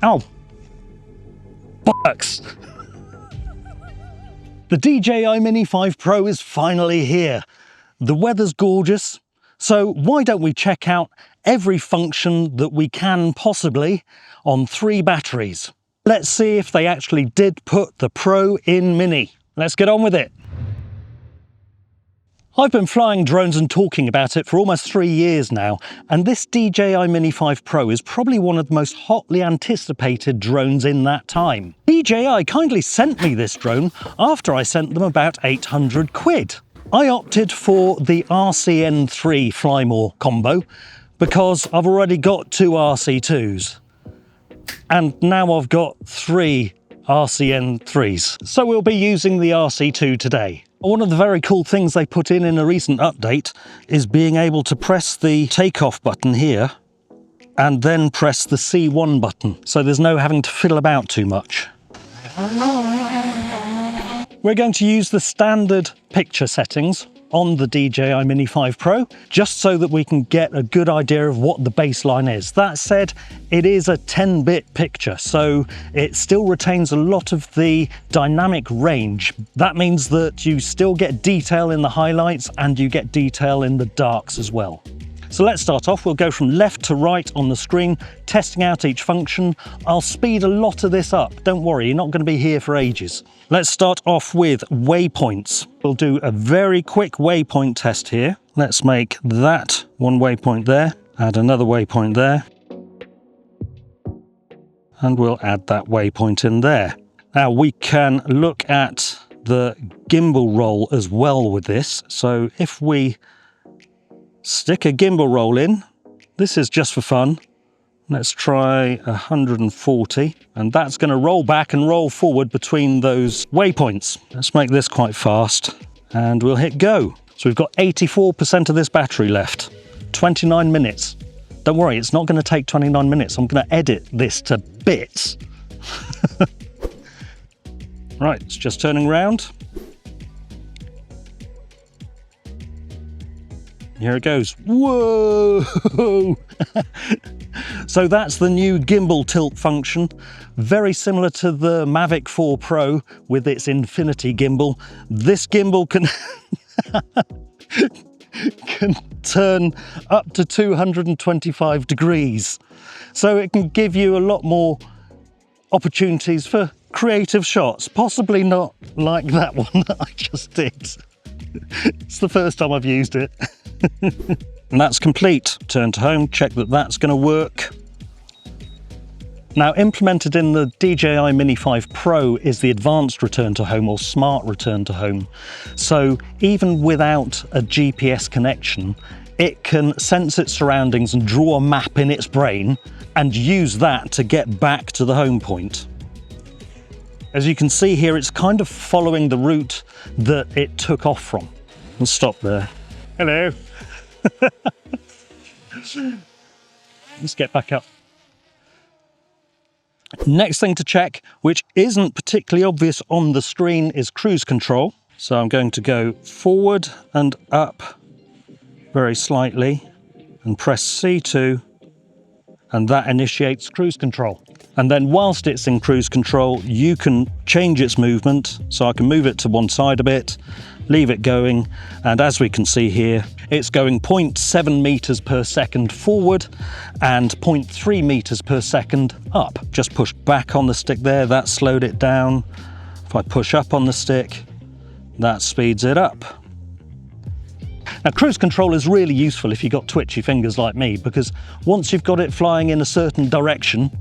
Ow! Bucks! The DJI Mini 5 Pro is finally here. The weather's gorgeous, so why don't we check out every function that we can possibly on 3 batteries. Let's see if they actually did put the Pro in Mini. Let's get on with it. I've been flying drones and talking about it for almost 3 years now, and this DJI Mini 5 Pro is probably one of the most hotly anticipated drones in that time. DJI kindly sent me this drone after I sent them about 800 quid. I opted for the RCN3 Fly More combo because I've already got 2 RC2s, and now I've got 3 RCN3s. So we'll be using the RC2 today. One of the very cool things they put in a recent update is being able to press the takeoff button here and then press the C1 button, so there's no having to fiddle about too much. We're going to use the standard picture settings on the DJI Mini 5 Pro, just so that we can get a good idea of what the baseline is. That said, it is a 10-bit picture, so it still retains a lot of the dynamic range. That means that you still get detail in the highlights and you get detail in the darks as well. So let's start off. We'll go from left to right on the screen, testing out each function. I'll speed a lot of this up. Don't worry, you're not going to be here for ages. Let's start off with waypoints. We'll do a very quick waypoint test here. Let's make that one waypoint there, add another waypoint there, and we'll add that waypoint in there. Now we can look at the gimbal roll as well with this. So if we stick a gimbal roll in, this is just for fun. Let's try 140, and that's going to roll back and roll forward between those waypoints. Let's make this quite fast, and we'll hit go. So we've got 84% of this battery left, 29 minutes. Don't worry, it's not going to take 29 minutes. I'm going to edit this to bits. Right, it's just turning around. Here it goes. Whoa! So that's the new gimbal tilt function, very similar to the Mavic 4 Pro with its infinity gimbal. This gimbal can turn up to 225 degrees. So it can give you a lot more opportunities for creative shots, possibly not like that one that I just did. It's the first time I've used it. And that's complete. Turn to home, check that that's going to work. Now, implemented in the DJI Mini 5 Pro is the advanced return to home or smart return to home. So even without a GPS connection, it can sense its surroundings and draw a map in its brain and use that to get back to the home point. As you can see here, it's kind of following the route that it took off from. Let's stop there. Hello. Let's get back up. Next thing to check, which isn't particularly obvious on the screen, is cruise control. So I'm going to go forward and up very slightly and press C2, and that initiates cruise control. And then whilst it's in cruise control, you can change its movement. So I can move it to one side a bit, leave it going, and as we can see here, it's going 0.7 meters per second forward and 0.3 meters per second up. Just push back on the stick there, that slowed it down. If I push up on the stick, that speeds it up. Now, cruise control is really useful if you've got twitchy fingers like me, because once you've got it flying in a certain direction,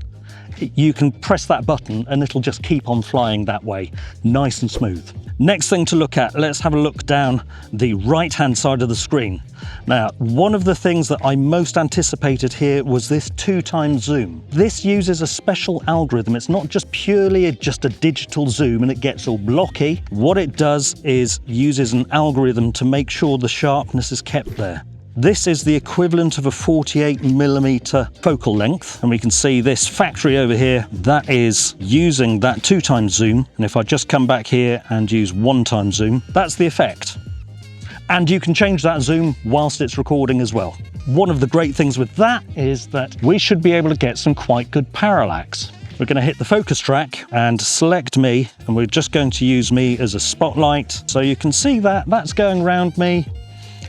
you can press that button and it'll just keep on flying that way, nice and smooth. Next thing to look at, let's have a look down the right-hand side of the screen. Now, one of the things that I most anticipated here was this 2x zoom. This uses a special algorithm. It's not just purely just a digital zoom and it gets all blocky. What it does is uses an algorithm to make sure the sharpness is kept there. This is the equivalent of a 48mm focal length, and we can see this factory over here, that is using that 2x zoom, and if I just come back here and use 1x zoom, that's the effect. And you can change that zoom whilst it's recording as well. One of the great things with that is that we should be able to get some quite good parallax. we're going to hit the focus track and select me, and we're just going to use me as a spotlight. So you can see that that's going around me,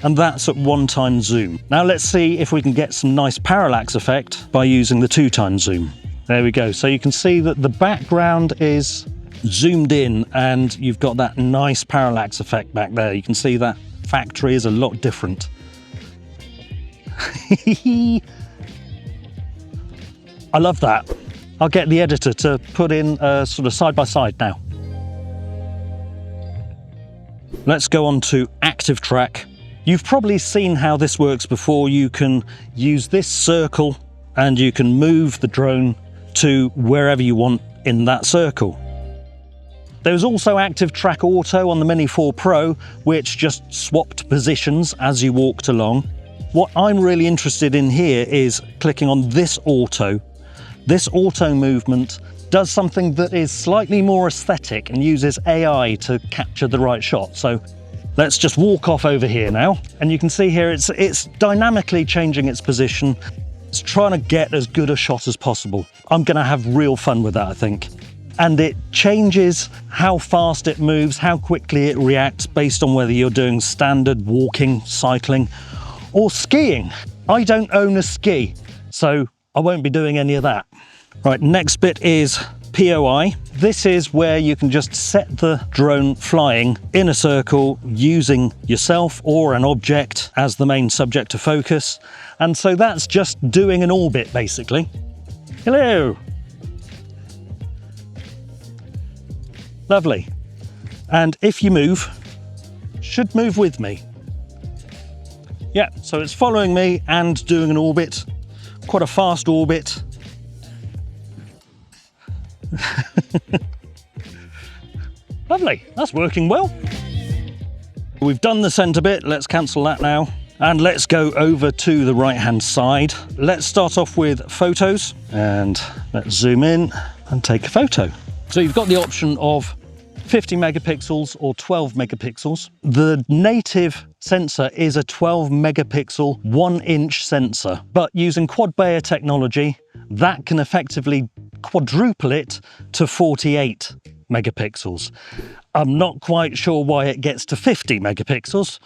and that's at 1x zoom. Now let's see if we can get some nice parallax effect by using the 2x zoom. There we go. So you can see that the background is zoomed in and you've got that nice parallax effect back there. You can see that factory is a lot different. I love that. I'll get the editor to put in sort of side by side now. Let's go on to Activetrack. You've probably seen how this works before. You can use this circle and you can move the drone to wherever you want in that circle. There's also Activetrack Auto on the Mini 4 Pro, which just swapped positions as you walked along. What I'm really interested in here is clicking on this auto. This auto movement does something that is slightly more aesthetic and uses AI to capture the right shot. So let's just walk off over here now. And you can see here it's dynamically changing its position. It's trying to get as good a shot as possible. I'm going to have real fun with that, I think. And it changes how fast it moves, how quickly it reacts based on whether you're doing standard walking, cycling, or skiing. I don't own a ski, so I won't be doing any of that. Right, next bit is POI. This is where you can just set the drone flying in a circle using yourself or an object as the main subject to focus. And so that's just doing an orbit, basically. Hello. Lovely. And if you move, should move with me. Yeah, so it's following me and doing an orbit, quite a fast orbit. Lovely, that's working well. We've done the center bit, let's cancel that now. And let's go over to the right-hand side. Let's start off with photos and let's zoom in and take a photo. So you've got the option of 50 megapixels or 12 megapixels. The native sensor is a 12 megapixel 1-inch sensor, but using quad Bayer technology, that can effectively quadruple it to 48 megapixels. I'm not quite sure why it gets to 50 megapixels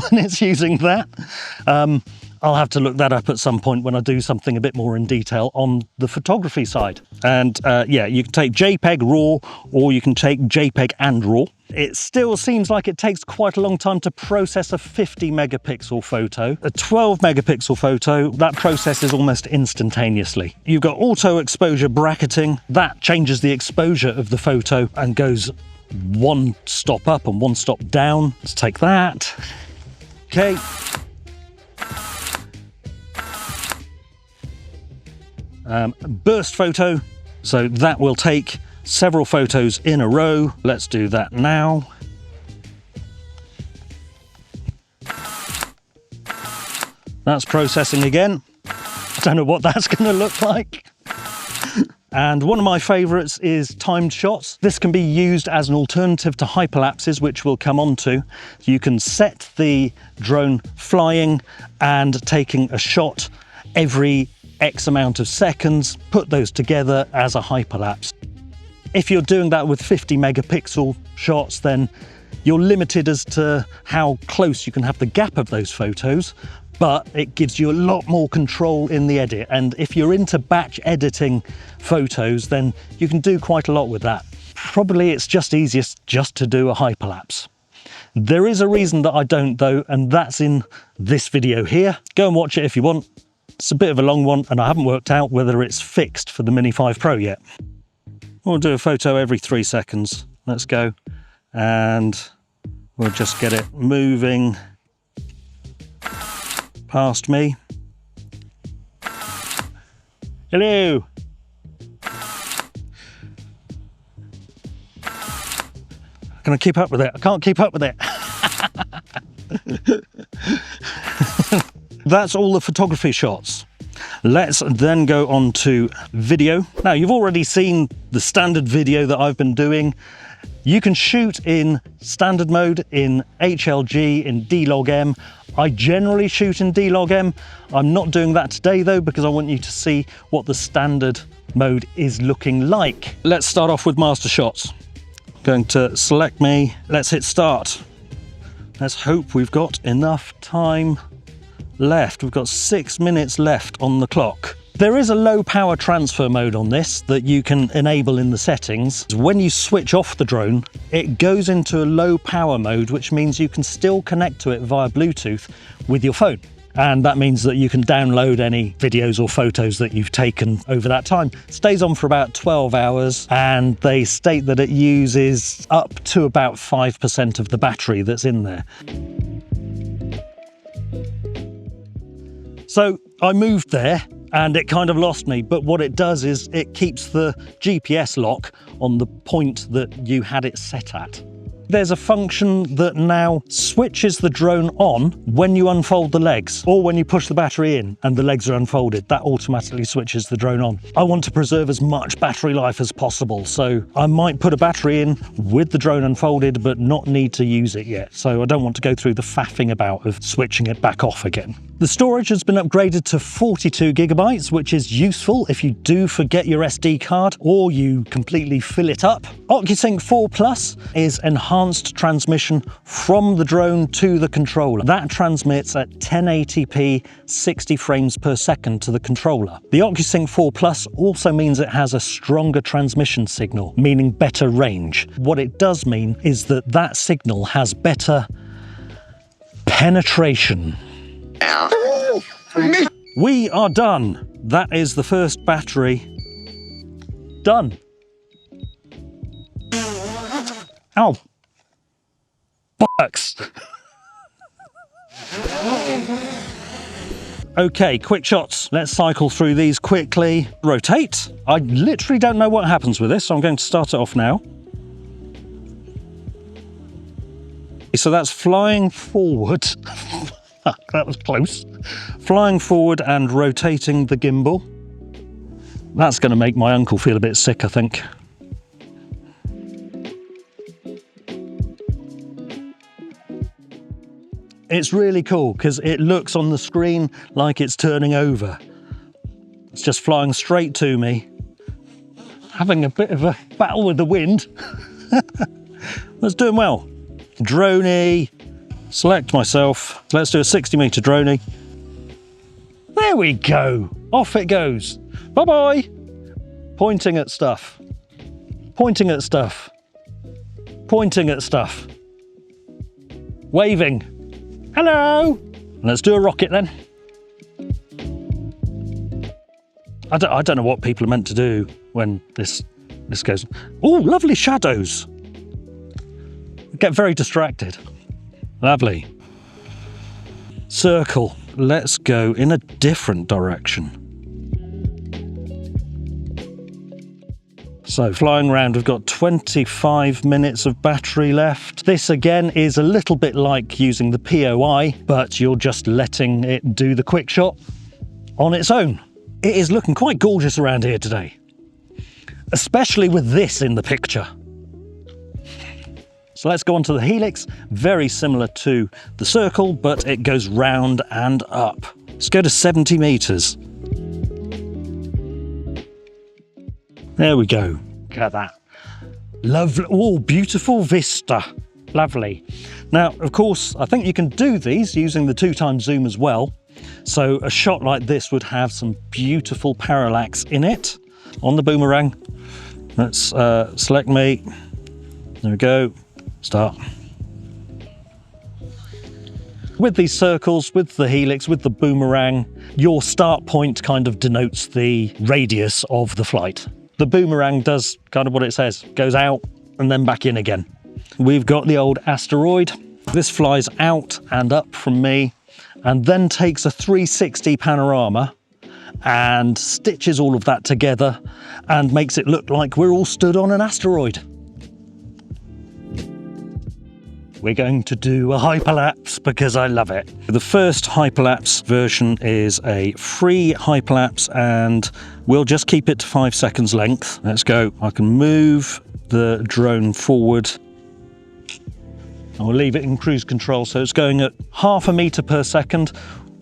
when it's using that. I'll have to look that up at some point when I do something a bit more in detail on the photography side. And yeah, you can take JPEG RAW or you can take JPEG and RAW. It still seems like it takes quite a long time to process a 50 megapixel photo. A 12 megapixel photo, that processes almost instantaneously. You've got auto exposure bracketing. That changes the exposure of the photo and goes one stop up and one stop down. Let's take that. Okay. Burst photo, so that will take several photos in a row. Let's do that now. That's processing again. I don't know what that's going to look like. And one of my favorites is timed shots. This can be used as an alternative to hyperlapses, which we'll come on to. You can set the drone flying and taking a shot every X amount of seconds, put those together as a hyperlapse. If you're doing that with 50 megapixel shots, then you're limited as to how close you can have the gap of those photos, but it gives you a lot more control in the edit. And if you're into batch editing photos, then you can do quite a lot with that. Probably it's just easiest just to do a hyperlapse. There is a reason that I don't though, and that's in this video here. Go and watch it if you want. It's a bit of a long one and I haven't worked out whether it's fixed for the Mini 5 Pro yet. We'll do a photo every 3 seconds. Let's go. And we'll just get it moving past me. Hello. Can I keep up with it? I can't keep up with it. That's all the photography shots. Let's then go on to video. Now, you've already seen the standard video that I've been doing. You can shoot in standard mode, in HLG, in D-Log-M. I generally shoot in D-Log-M. I'm not doing that today though, because I want you to see what the standard mode is looking like. Let's start off with Mastershots. Going to select me, let's hit start. Let's hope we've got enough time left. We've got 6 minutes left on the clock. There is a low power transfer mode on this that you can enable in the settings. When you switch off the drone, it goes into a low power mode, which means you can still connect to it via Bluetooth with your phone. And that means that you can download any videos or photos that you've taken over that time. It stays on for about 12 hours, and they state that it uses up to about 5% of the battery that's in there. So I moved there and it kind of lost me, but what it does is it keeps the GPS lock on the point that you had it set at. There's a function that now switches the drone on when you unfold the legs, or when you push the battery in and the legs are unfolded, that automatically switches the drone on. I want to preserve as much battery life as possible, so I might put a battery in with the drone unfolded but not need to use it yet, so I don't want to go through the faffing about of switching it back off again. The storage has been upgraded to 42 gigabytes, which is useful if you do forget your SD card or you completely fill it up. OcuSync 4 Plus is enhanced transmission from the drone to the controller. That transmits at 1080p 60 frames per second to the controller. The OcuSync 4 Plus also means it has a stronger transmission signal, meaning better range. What it does mean is that that signal has better penetration. We are done. That is the first battery done. Ow. Bollocks. Okay, quick shots. Let's cycle through these quickly. Rotate. I literally don't know what happens with this, so I'm going to start it off now. So that's flying forward. That was close. Flying forward and rotating the gimbal. That's going to make my uncle feel a bit sick, I think. It's really cool because it looks on the screen like it's turning over. It's just flying straight to me. Having a bit of a battle with the wind. That's doing well. Droney. Select myself. Let's do a 60-meter droney. There we go. Off it goes. Bye-bye. Pointing at stuff. Pointing at stuff. Pointing at stuff. Waving. Hello. Let's do a rocket then. I don't know what people are meant to do when this goes. Oh, lovely shadows. Get very distracted. Lovely. Circle. Let's go in a different direction. So flying around, we've got 25 minutes of battery left. This again is a little bit like using the POI, but you're just letting it do the quick shot on its own. It is looking quite gorgeous around here today, especially with this in the picture. So let's go on to the helix, very similar to the circle, but it goes round and up. Let's go to 70 meters. There we go. Look at that. Lovely. Oh, beautiful vista. Lovely. Now, of course, I think you can do these using the 2x zoom as well. So a shot like this would have some beautiful parallax in it. On the boomerang, let's select me. There we go. Start. With these circles, with the helix, with the boomerang, your start point kind of denotes the radius of the flight. The boomerang does kind of what it says, goes out and then back in again. We've got the old asteroid. This flies out and up from me and then takes a 360 panorama and stitches all of that together and makes it look like we're all stood on an asteroid. We're going to do a hyperlapse because I love it. The first hyperlapse version is a free hyperlapse and we'll just keep it to 5 seconds length. Let's go. I can move the drone forward. I will leave it in cruise control, so it's going at 0.5 meters per second.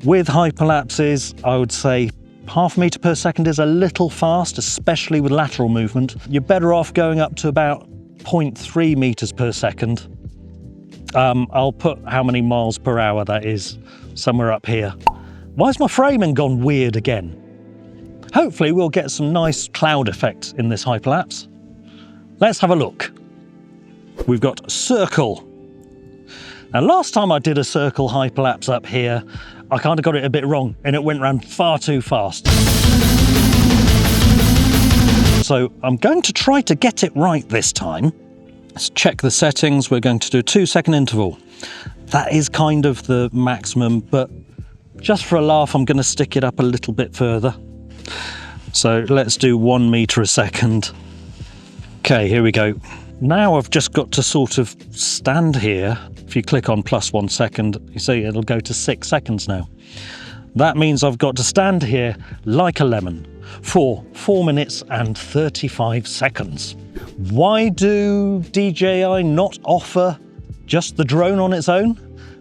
With hyperlapses, I would say Half a metre per second is a little fast, especially with lateral movement. You're better off going up to about 0.3 metres per second. I'll put how many miles per hour that is somewhere up here. Why has my framing gone weird again? Hopefully we'll get some nice cloud effects in this hyperlapse. Let's have a look. We've got circle. Now last time I did a circle hyperlapse up here, I kind of got it a bit wrong and it went around far too fast. So I'm going to try to get it right this time. Let's check the settings. We're going to do a 2-second interval. That is kind of the maximum, but just for a laugh, I'm going to stick it up a little bit further. So let's do 1 metre a second. Okay, here we go. Now I've just got to sort of stand here. If you click on +1 second, you see it'll go to 6 seconds now. That means I've got to stand here like a lemon for 4 minutes and 35 seconds. Why do DJI not offer just the drone on its own?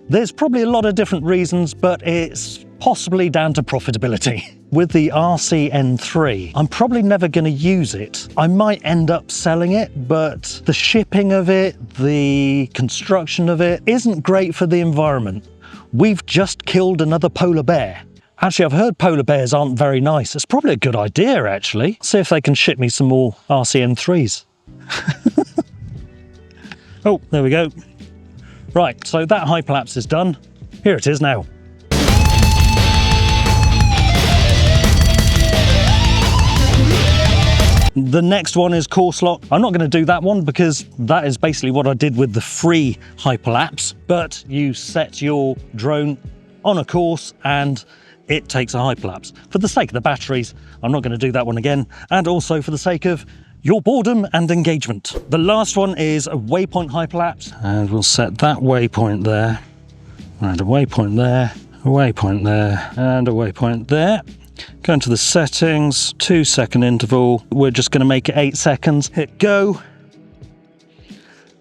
There's probably a lot of different reasons, but it's possibly down to profitability. With the RCN3, I'm probably never going to use it. I might end up selling it, but the shipping of it, the construction of it isn't great for the environment. We've just killed another polar bear. Actually, I've heard polar bears aren't very nice. It's probably a good idea, actually. See if they can ship me some more RCN3s. Oh, there we go. Right, so that hyperlapse is done. Here it is now. The next one is course lock. I'm not going to do that one because that is basically what I did with the free hyperlapse, but you set your drone on a course and it takes a hyperlapse. For the sake of the batteries, I'm not going to do that one again, and also for the sake of your boredom and engagement. The last one is a waypoint hyperlapse, and we'll set that waypoint there, and a waypoint there, a waypoint there, and a waypoint there. Go into the settings, 2-second interval. We're just going to make it 8 seconds. Hit go.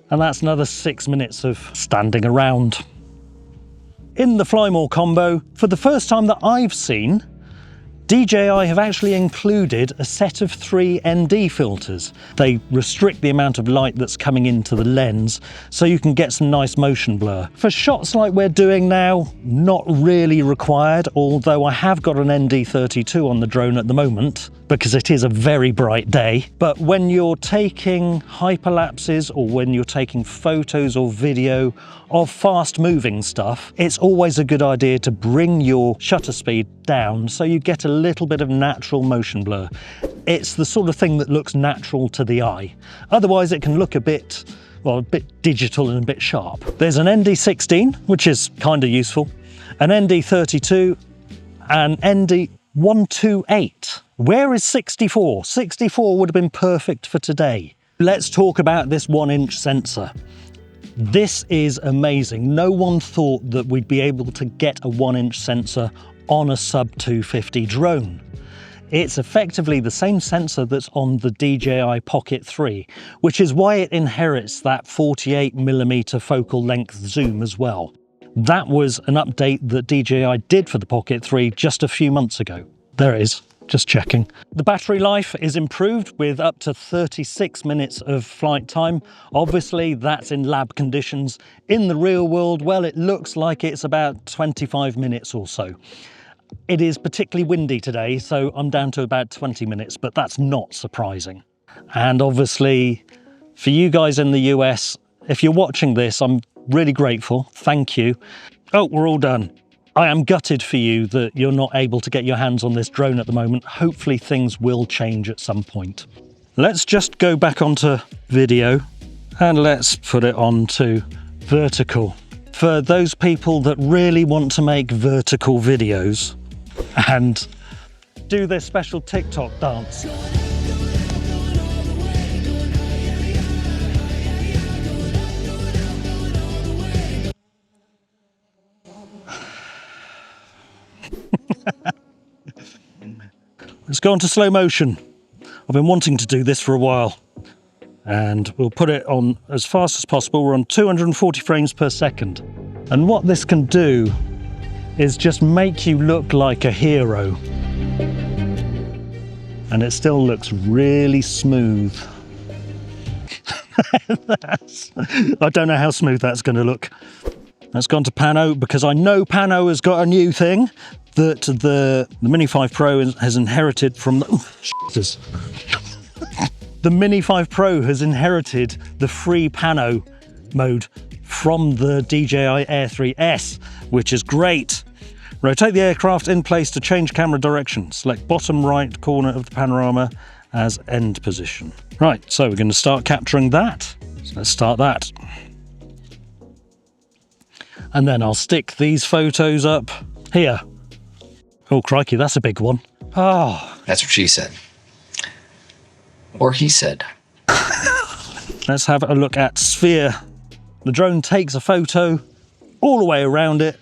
And that's another 6 minutes of standing around. In the Fly More combo, for the first time that I've seen, DJI have actually included a set of 3 ND filters. They restrict the amount of light that's coming into the lens so you can get some nice motion blur. For shots like we're doing now, not really required, although I have got an ND32 on the drone at the moment because it is a very bright day. But when you're taking hyperlapses or when you're taking photos or video of fast moving stuff, it's always a good idea to bring your shutter speed down so you get a little bit of natural motion blur. It's the sort of thing that looks natural to the eye. Otherwise it can look a bit digital and a bit sharp. There's an ND16, which is kind of useful, an ND32, and ND128. Where is 64? 64 would have been perfect for today. Let's talk about this 1-inch sensor. This is amazing. No one thought that we'd be able to get a 1-inch sensor on a sub 250 drone. It's effectively the same sensor that's on the DJI Pocket 3, which is why it inherits that 48mm focal length zoom as well. That was an update that DJI did for the Pocket 3 just a few months ago. There it is, just checking. The battery life is improved with up to 36 minutes of flight time. Obviously, that's in lab conditions. In the real world, well, it looks like it's about 25 minutes or so. It is particularly windy today, so I'm down to about 20 minutes, but that's not surprising. And obviously, for you guys in the US, if you're watching this, I'm really grateful. Thank you. Oh, we're all done. I am gutted for you that you're not able to get your hands on this drone at the moment. Hopefully things will change at some point. Let's just go back onto video and let's put it onto vertical. For those people that really want to make vertical videos and do their special TikTok dance. Let's go on to slow motion. I've been wanting to do this for a while, and we'll put it on as fast as possible. We're on 240 frames per second. And what this can do is just make you look like a hero. and it still looks really smooth. I don't know how smooth that's going to look. That's gone to Pano because I know Pano has got a new thing that the Mini 5 Pro has inherited from the... The Mini 5 Pro has inherited the free Pano mode from the DJI Air 3S, which is great. Rotate the aircraft in place to change camera direction. Select bottom right corner of the panorama as end position. Right, so we're going to start capturing that. So let's start that. And then I'll stick these photos up here. Oh, crikey, that's a big one. Oh. That's what she said. Or he said. Let's have a look at Sphere. The drone takes a photo all the way around it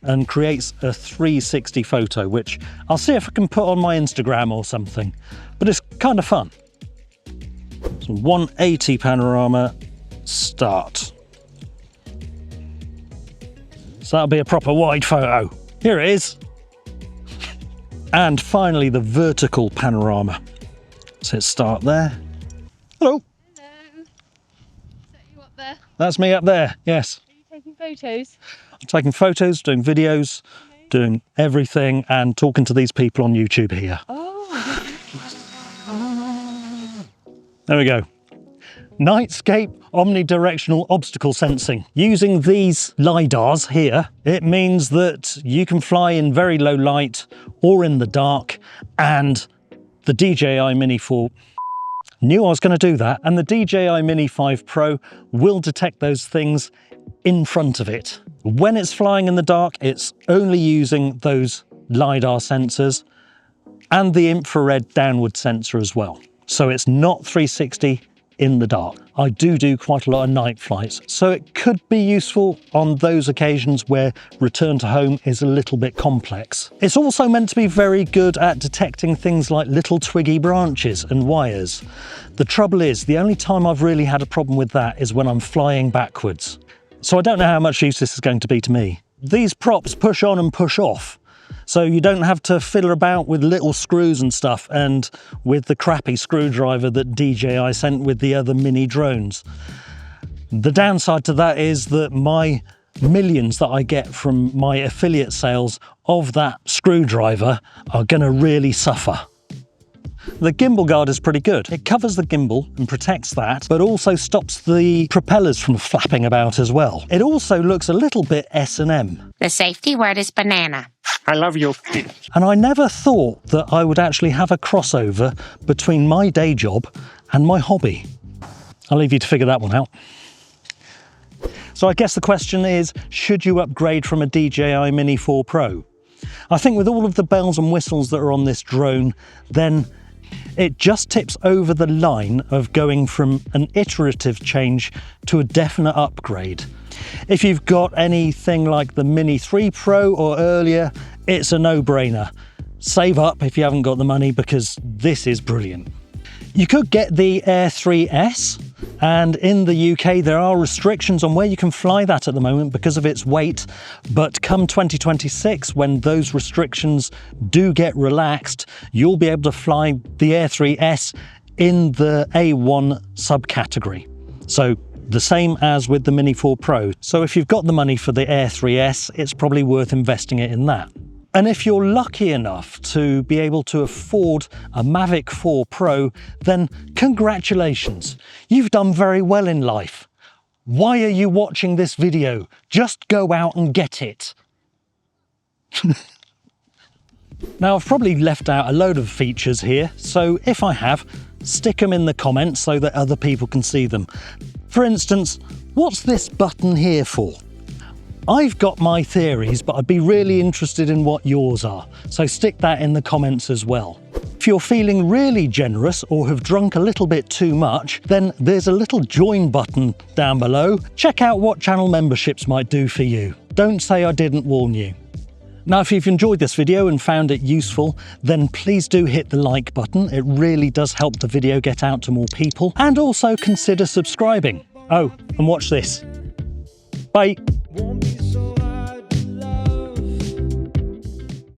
and creates a 360 photo, which I'll see if I can put on my Instagram or something, but it's kind of fun. So 180 panorama, start. So that'll be a proper wide photo. Here it is. And finally the vertical panorama. So let's start there. Hello. Hello. Is that you up there? That's me up there, yes. Are you taking photos? I'm taking photos, doing videos, doing everything, and talking to these people on YouTube here. Oh. There we go. Nightscape omnidirectional obstacle sensing. Using these LiDARs here, it means that you can fly in very low light or in the dark, and the DJI Mini 4 knew I was going to do that, and the DJI Mini 5 Pro will detect those things in front of it. When it's flying in the dark, it's only using those LiDAR sensors and the infrared downward sensor as well. So it's not 360 in the dark. I do quite a lot of night flights, so it could be useful on those occasions where return to home is a little bit complex. It's also meant to be very good at detecting things like little twiggy branches and wires. The trouble is, the only time I've really had a problem with that is when I'm flying backwards. So I don't know how much use this is going to be to me. These props push on and push off, so you don't have to fiddle about with little screws and stuff, and with the crappy screwdriver that DJI sent with the other mini drones. The downside to that is that my millions that I get from my affiliate sales of that screwdriver are going to really suffer. The gimbal guard is pretty good. It covers the gimbal and protects that, but also stops the propellers from flapping about as well. It also looks a little bit S&M. The safety word is banana. I love you. And I never thought that I would actually have a crossover between my day job and my hobby. I'll leave you to figure that one out. So I guess the question is, should you upgrade from a DJI Mini 4 Pro? I think with all of the bells and whistles that are on this drone, then it just tips over the line of going from an iterative change to a definite upgrade. If you've got anything like the Mini 3 Pro or earlier, it's a no-brainer. Save up if you haven't got the money, because this is brilliant. You could get the Air 3S, and in the UK there are restrictions on where you can fly that at the moment because of its weight, but come 2026, when those restrictions do get relaxed, you'll be able to fly the Air 3S in the A1 subcategory. So the same as with the Mini 4 Pro. So if you've got the money for the Air 3S, it's probably worth investing it in that. And if you're lucky enough to be able to afford a Mavic 4 Pro, then congratulations, you've done very well in life. Why are you watching this video? Just go out and get it. Now, I've probably left out a load of features here, so if I have, stick them in the comments so that other people can see them. For instance, what's this button here for? I've got my theories, but I'd be really interested in what yours are, so stick that in the comments as well. If you're feeling really generous or have drunk a little bit too much, then there's a little join button down below. Check out what channel memberships might do for you. Don't say I didn't warn you. Now, if you've enjoyed this video and found it useful, then please do hit the like button. It really does help the video get out to more people. And also consider subscribing. Oh, and watch this. Bye. Won't be so